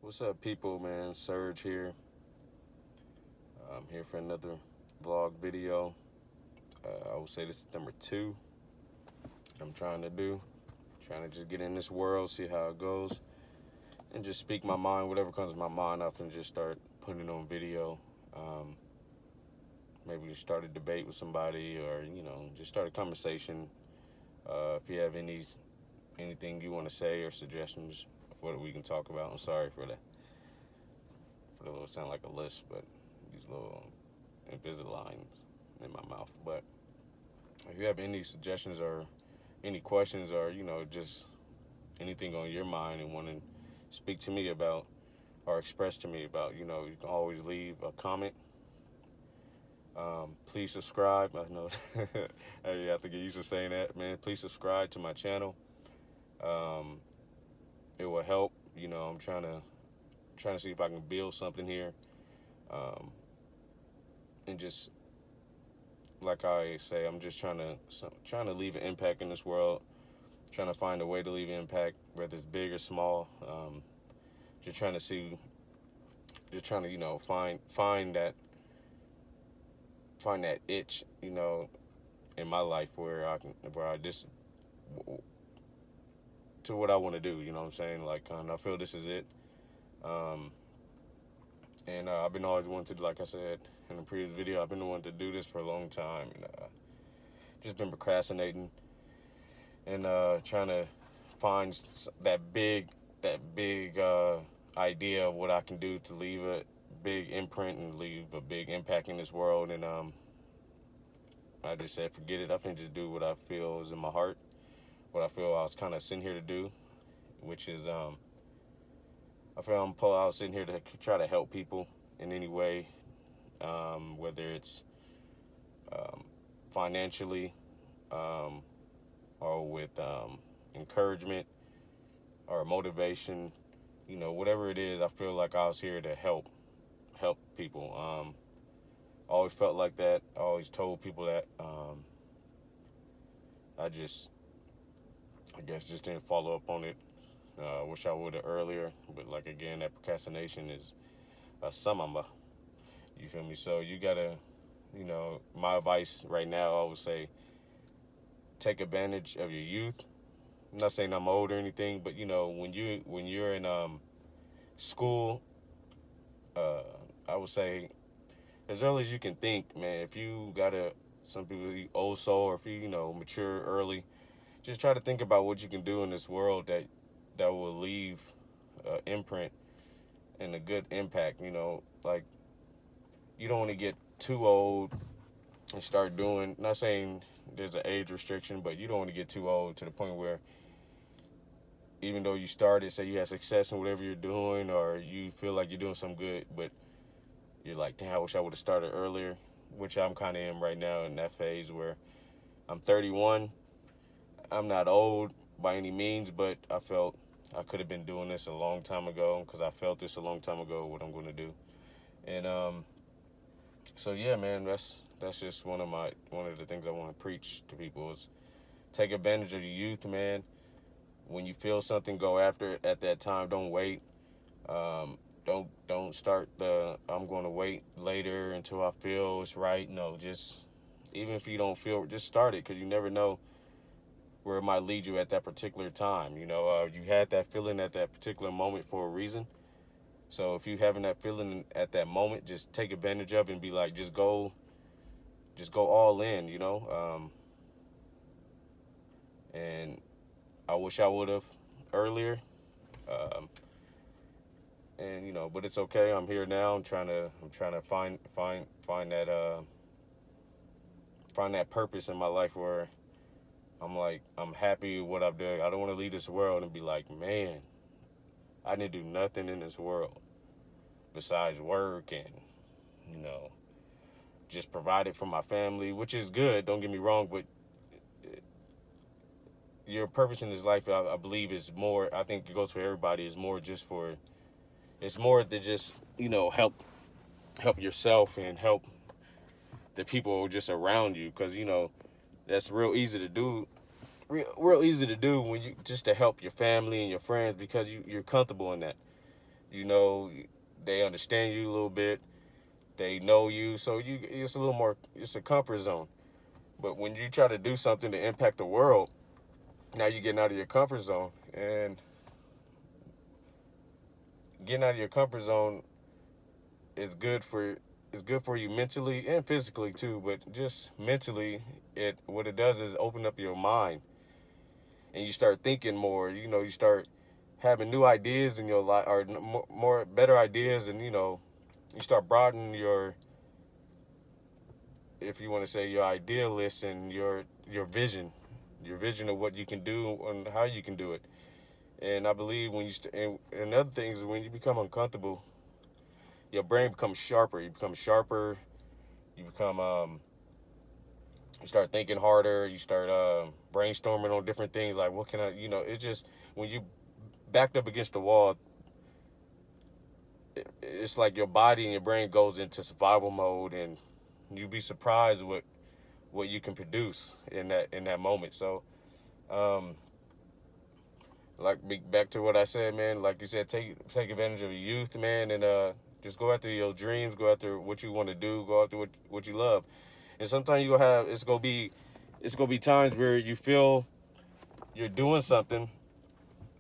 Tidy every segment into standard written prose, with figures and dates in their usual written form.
What's up, people, man? Serge here. I'm here for another vlog video. I would say this is number two I'm trying to do. Trying to just get in this world, see how it goes, and just speak my mind, whatever comes to my mind up, and just start putting it on video. Maybe just start a debate with somebody, or just start a conversation. If you have anything you want to say or suggestions of what we can talk about, I'm sorry for that. For the little sound like a list, but these little Invisaligns in my mouth. But if you have any suggestions or any questions, or just anything on your mind and want to speak to me about or express to me about, you can always leave a comment. Please subscribe. I know I have to get used to saying that, man. Please subscribe to my channel. It will help. I'm trying to see if I can build something here, and just like I say, I'm just trying to leave an impact in this world. Trying to find a way to leave an impact, whether it's big or small. Just trying to see, just trying to find that itch, in my life where I just to what I want to do. You know what I'm saying? Like, I feel this is it. And I've been always wanting to, like I said in the previous video, I've been wanting to do this for a long time, and just been procrastinating and trying to find that big idea of what I can do to leave a big imprint and leave a big impact in this world. And I just said, forget it. I can just do what I feel is in my heart, what I feel I was kind of sitting here to do, which is I was sitting here to try to help people in any way, whether it's financially, or with encouragement or motivation, whatever it is. I feel like I was here to help people. I always felt like that. I always told people that. I guess just didn't follow up on it. Wish I would have earlier, but like again, that procrastination is a samamba. You feel me? So you gotta, my advice right now, I would say, take advantage of your youth. I'm not saying I'm old or anything, but when you're in school, I would say as early as you can think, man. If you some people old soul, or if you mature early, just try to think about what you can do in this world that will leave an imprint and a good impact. Like, you don't want to get too old and start doing. Not saying there's an age restriction, but you don't want to get too old to the point where, even though you started, say you have success in whatever you're doing, or you feel like you're doing some good, but you're like, damn, I wish I would have started earlier, which I'm kind of in right now, in that phase where I'm 31. I'm not old by any means, but I felt I could have been doing this a long time ago, because I felt this a long time ago, what I'm going to do. And so yeah, man, that's just one of the things I want to preach to people is take advantage of your youth, man. When you feel something, go after it at that time. Don't wait. Don't start I'm going to wait later until I feel it's right. No, just, even if you don't feel, just start it, because you never know where it might lead you at that particular time. You had that feeling at that particular moment for a reason. So if you having that feeling at that moment, just take advantage of it and be like, just go all in. And I wish I would have earlier. And but it's okay. I'm here now. I'm trying to find that purpose in my life where I'm happy with what I've done. I don't want to leave this world and be like, man, I didn't do nothing in this world besides work and just provide it for my family, which is good. Don't get me wrong, but your purpose in this life, I believe, is more. I think it goes for everybody. Is more just for. It's more to just help yourself and help the people just around you, because that's real easy to do. Real easy to do when you just to help your family and your friends, because you're comfortable in that. You know, they understand you a little bit. They know you, so it's a little more. It's a comfort zone. But when you try to do something to impact the world, now you're getting out of your comfort zone, and getting out of your comfort zone is good for you mentally and physically too. But just mentally, it what it does is open up your mind, and you start thinking more. You know, you start having new ideas in your life, or more better ideas, and you start broadening your, if you want to say, your idea list and your vision, of what you can do and how you can do it. And I believe when and other things, when you become uncomfortable, your brain becomes sharper. You become sharper. You become you start thinking harder. You start brainstorming on different things, like what can I, it's just when you backed up against the wall, it's like your body and your brain goes into survival mode, and you'd be surprised what you can produce in that moment. So, like back to what I said, man. Like you said, take advantage of your youth, man, and just go after your dreams, go after what you want to do, go after what you love. And sometimes it's gonna be times where you feel you're doing something,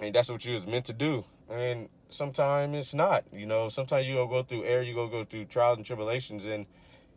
and that's what you was meant to do. And sometimes it's not. Sometimes you gonna go through you gonna go through trials and tribulations, and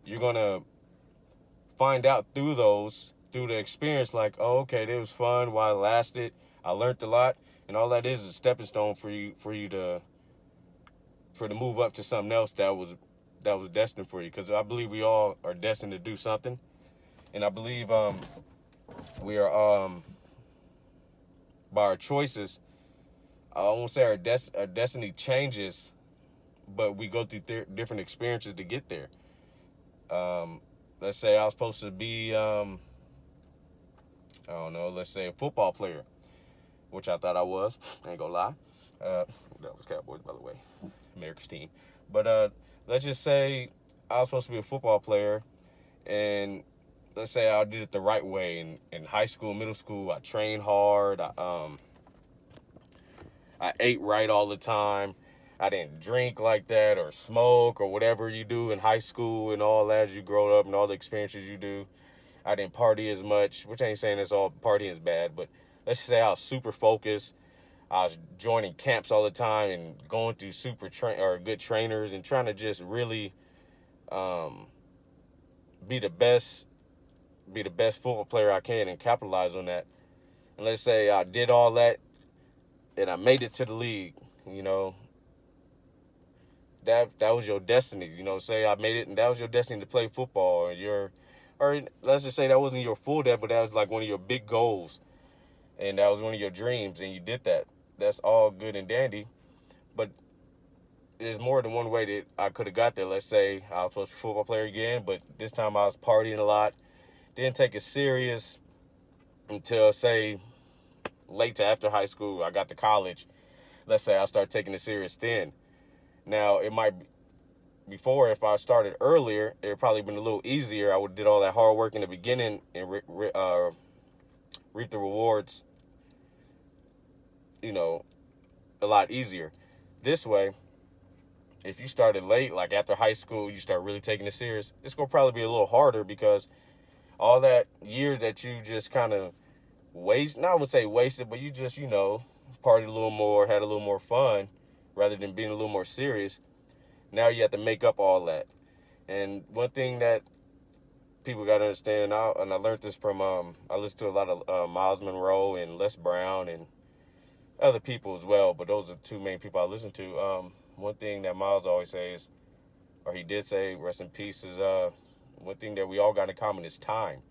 you're gonna find out through the experience, like, oh, okay, it was fun while it lasted. I learned a lot, and all that is a stepping stone for you to move up to something else that was destined for you. Because I believe we all are destined to do something, and I believe we are by our choices. I won't say our destiny changes, but we go through different experiences to get there. Let's say I was supposed to be, I don't know, let's say a football player, which I thought I was. I ain't gonna lie. That was Cowboys, by the way, America's team. But let's just say I was supposed to be a football player, and let's say I did it the right way in high school, middle school. I trained hard. I ate right all the time. I didn't drink like that or smoke or whatever you do in high school and all that as you grow up and all the experiences you do. I didn't party as much, which ain't saying it's all partying is bad, but let's just say I was super focused. I was joining camps all the time and going through good trainers and trying to just really be the best football player I can and capitalize on that. And let's say I did all that and I made it to the league, that was your destiny. Say I made it and that was your destiny to play football, or let's just say that wasn't your full destiny, but that was like one of your big goals, and that was one of your dreams, and you did that. That's all good and dandy, but there's more than one way that I could have got there. Let's say I was supposed to be a football player again, but this time I was partying a lot, didn't take it serious until, say, late to after high school. I got to college. Let's say I started taking it serious then. Now, it might be, before, if I started earlier, it would probably been a little easier. I would have did all that hard work in the beginning and reap the rewards, a lot easier. This way, if you started late, like after high school, you start really taking it serious, it's going to probably be a little harder because all that years that you just kind of not I would say wasted, but you just, partied a little more, had a little more fun rather than being a little more serious. Now you have to make up all that. And one thing that people got to understand, and I learned this from, I listened to a lot of Miles Monroe and Les Brown and other people as well, but those are the two main people I listen to. One thing that Miles always says, or he did say, rest in peace, is one thing that we all got in common is time.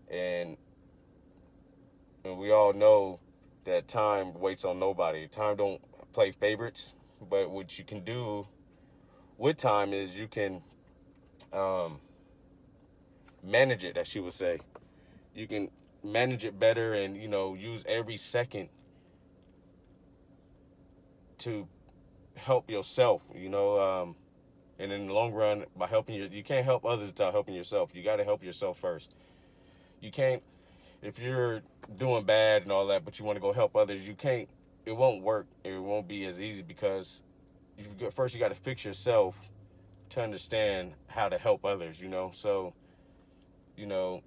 And we all know that time waits on nobody. Time don't play favorites, but what you can do with time is you can manage it, as she would say. You can manage it better and, use every second to help yourself, and in the long run, by helping you can't help others without helping yourself. You got to help yourself first. You can't, if you're doing bad and all that, but you want to go help others, you can't, it won't work. It won't be as easy because first you got to fix yourself to understand how to help others, you know. So, you know,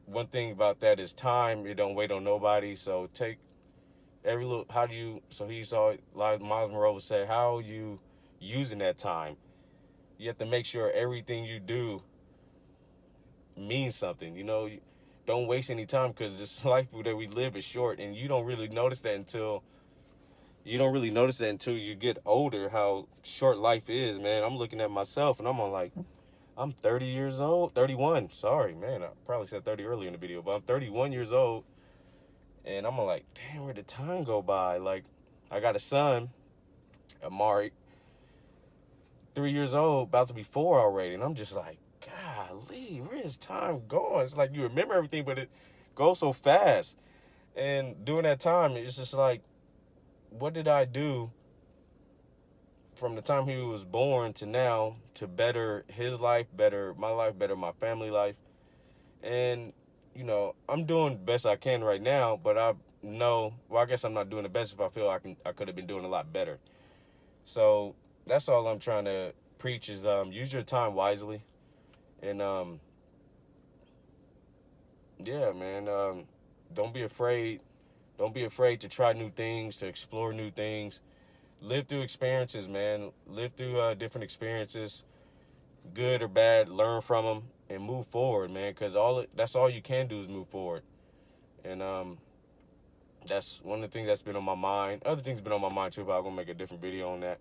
one thing about that is time. It don't wait on nobody. So take every little. How do you? So he saw, like Miles Monroe would say, how are you using that time? You have to make sure everything you do means something. You know, don't waste any time, because this life that we live is short, and you don't really notice that until you get older, how short life is, man. I'm looking at myself and I'm on like, I'm 30 years old, 31. Sorry, man. I probably said 30 earlier in the video, but I'm 31 years old. And I'm like, damn, where did time go by? Like, I got a son, Amari, 3 years old, about to be 4 already. And I'm just like, golly, where is time going? It's like you remember everything, but it goes so fast. And during that time, it's just like, what did I do from the time he was born to now to better his life, better my life, better my family life? And, you know, I'm doing the best I can right now, but I know, well, I guess I'm not doing the best if I feel I could have been doing a lot better. So that's all I'm trying to preach is use your time wisely. And, yeah, man, don't be afraid. Don't be afraid to try new things, to explore new things. Live through experiences, man. Live through different experiences, good or bad. Learn from them and move forward, man. Because that's all you can do is move forward. And that's one of the things that's been on my mind. Other things been on my mind too, but I'm gonna make a different video on that.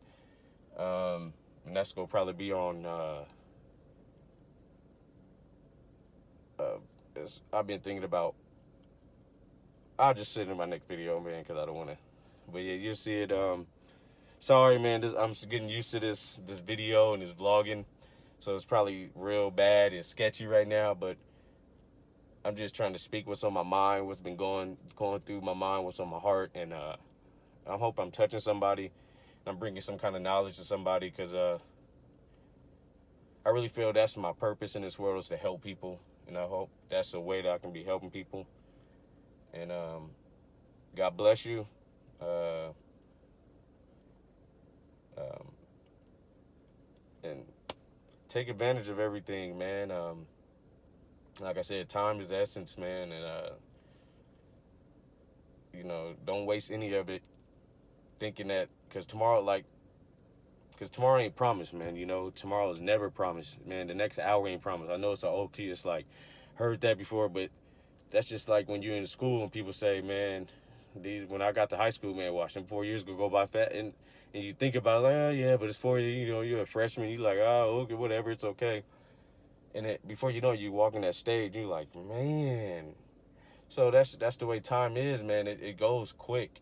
And that's gonna probably be on. I've been thinking about. I'll just sit in my next video, man, because I don't want to. But yeah, you'll see it. Sorry, man. I'm just getting used to this video and this vlogging, so it's probably real bad and sketchy right now. But I'm just trying to speak what's on my mind, what's been going through my mind, what's on my heart, and I hope I'm touching somebody. I'm bringing some kind of knowledge to somebody, because I really feel that's my purpose in this world, is to help people, and I hope that's a way that I can be helping people. And God bless you. And take advantage of everything, man. Like I said, time is the essence, man. And you know, don't waste any of it thinking that, because tomorrow ain't promised, man. You know, tomorrow is never promised, man. The next hour ain't promised. I know it's an old key. It's like, heard that before, but that's just like when you're in school and people say, man, when I got to high school, man, watch them 4 years go by fast, and you think about it, like, oh yeah, but it's 4 years, you know, you're a freshman, you like, oh, okay, whatever, it's okay. And before you know it, you walk in that stage, you're like, man. So that's the way time is, man. It goes quick.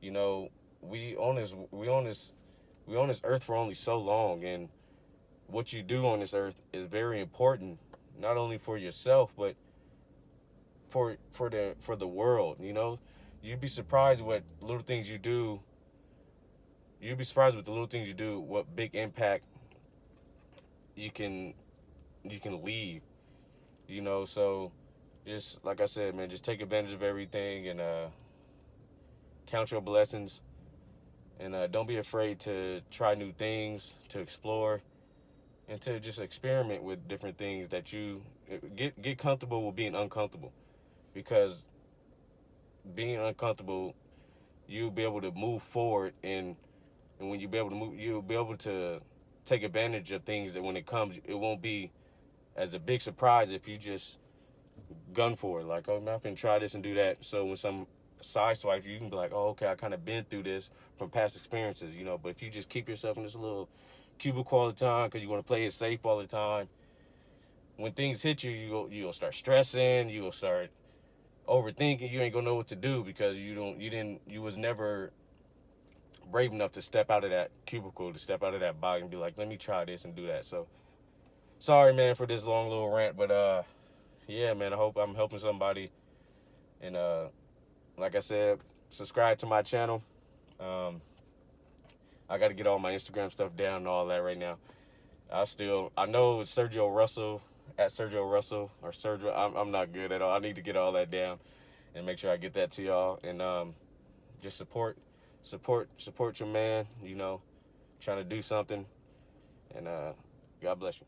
You know, we on this earth for only so long, and what you do on this earth is very important, not only for yourself, but for the world. You know, you'd be surprised what little things you do. You'd be surprised with the little things you do, what big impact you can leave. You know, so just like I said, man, just take advantage of everything, and count your blessings, and don't be afraid to try new things, to explore, and to just experiment with different things that you get comfortable with being uncomfortable, because being uncomfortable, you'll be able to move forward, and when you be able to move, you'll be able to take advantage of things that when it comes, it won't be as a big surprise if you just gun for it. Like, oh, man, I can try this and do that. So when some sideswipe, you can be like, oh, okay, I kind of been through this from past experiences, you know. But if you just keep yourself in this little cubicle all the time because you want to play it safe all the time, when things hit you, you'll start stressing, you'll start overthinking. You ain't gonna know what to do because you was never brave enough to step out of that cubicle, to step out of that box and be like, let me try this and do that. So sorry, man, for this long little rant, but yeah, man, I hope I'm helping somebody. And like I said, subscribe to my channel. I got to get all my Instagram stuff down and all that right now. I know it's Sergio Russell, at Sergio Russell, or Sergio. I'm not good at all. I need to get all that down and make sure I get that to y'all. And just support your man, you know. trying to do something. And God bless you.